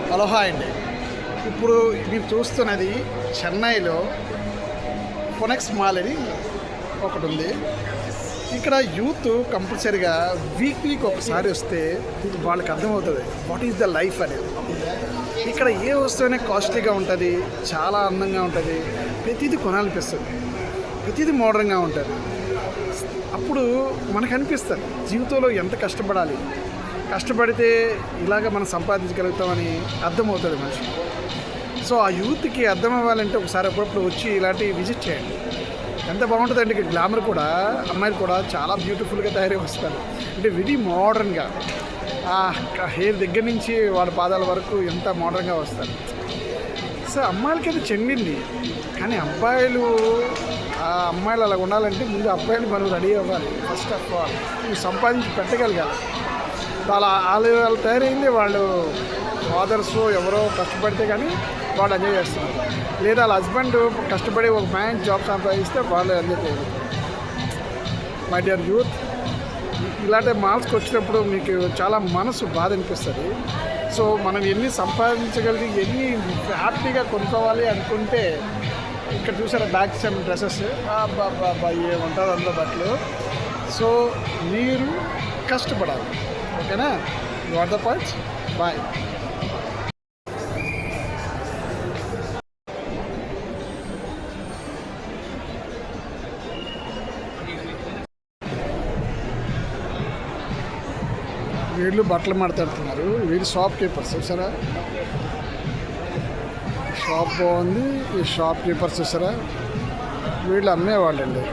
Hello hi అండి. ఇప్పుడు మీరు చూస్తున్నది చెన్నైలో ఫోనెక్స్ మాల్ అని ఒకటి ఉంది. ఇక్కడ యూత్ కంపల్సరీగా వీక్లీకి ఒకసారి వస్తే వాళ్ళకి అర్థమవుతుంది వాట్ ఈజ్ ద లైఫ్ అనేది. ఇక్కడ ఏ వస్తువునే కాస్ట్లీగా ఉంటుంది, చాలా అందంగా ఉంటుంది, ప్రతిదీ కొనాలనిపిస్తుంది, ప్రతిదీ మోడర్న్గా ఉంటుంది. అప్పుడు మనకు అనిపిస్తుంది జీవితంలో ఎంత కష్టపడాలి, కష్టపడితే ఇలాగ మనం సంపాదించగలుగుతామని అర్థమవుతుంది మనిషి. సో ఆ యూత్కి అర్థం అవ్వాలంటే ఒకసారి అప్పుడప్పుడు వచ్చి ఇలాంటివి విజిట్ చేయండి. ఎంత బాగుంటుందండి. ఇక్కడ గ్లామర్ కూడా, అమ్మాయిలు కూడా చాలా బ్యూటిఫుల్గా తయారై వస్తారు. అంటే వెరీ మోడర్న్గా, హెయిర్ దగ్గర నుంచి వాళ్ళ పాదాల వరకు ఎంత మోడర్న్గా వస్తారు. సో అమ్మాయిలకైతే చెందింది, కానీ అబ్బాయిలు అలా ఉండాలంటే ముందు అబ్బాయిలు మనం రెడీ అవ్వాలి. ఫస్ట్ ఆఫ్ ఆల్ నువ్వు సంపాదించి పెట్టగలగాలి. వాళ్ళు తయారైంది వాళ్ళు ఫాదర్స్ ఎవరో కష్టపడితే కానీ వాళ్ళు ఎంజాయ్ చేస్తున్నారు, లేదా వాళ్ళ హస్బెండ్ కష్టపడి ఒక మ్యాన్ జాబ్ సంపాదిస్తే వాళ్ళు ఎంజాయ్ చేయరు. మై డియర్ యూత్, ఇలాంటి మాల్స్కి వచ్చినప్పుడు మీకు చాలా మనసు బాధ అనిపిస్తుంది. సో మనం ఎన్ని సంపాదించగలిగి ఎన్ని హ్యాపీగా కొనుక్కోవాలి అనుకుంటే ఇక్కడ చూసారా బ్యాగ్స్ అండ్ డ్రెస్సెస్ అబ్బా ఏముంటుంది అందులో బట్టలు. సో మీరు కష్టపడాలి, ఓకేనా? You are the points. Bye. వీళ్ళు బట్టలు మాట్లాడుతున్నారు, వీళ్ళు షాప్ కీపర్స్ చూసారా, షాప్ బాగుంది. ఈ షాప్ కీపర్స్ చూసారా, వీళ్ళు అమ్మేవాళ్ళండి.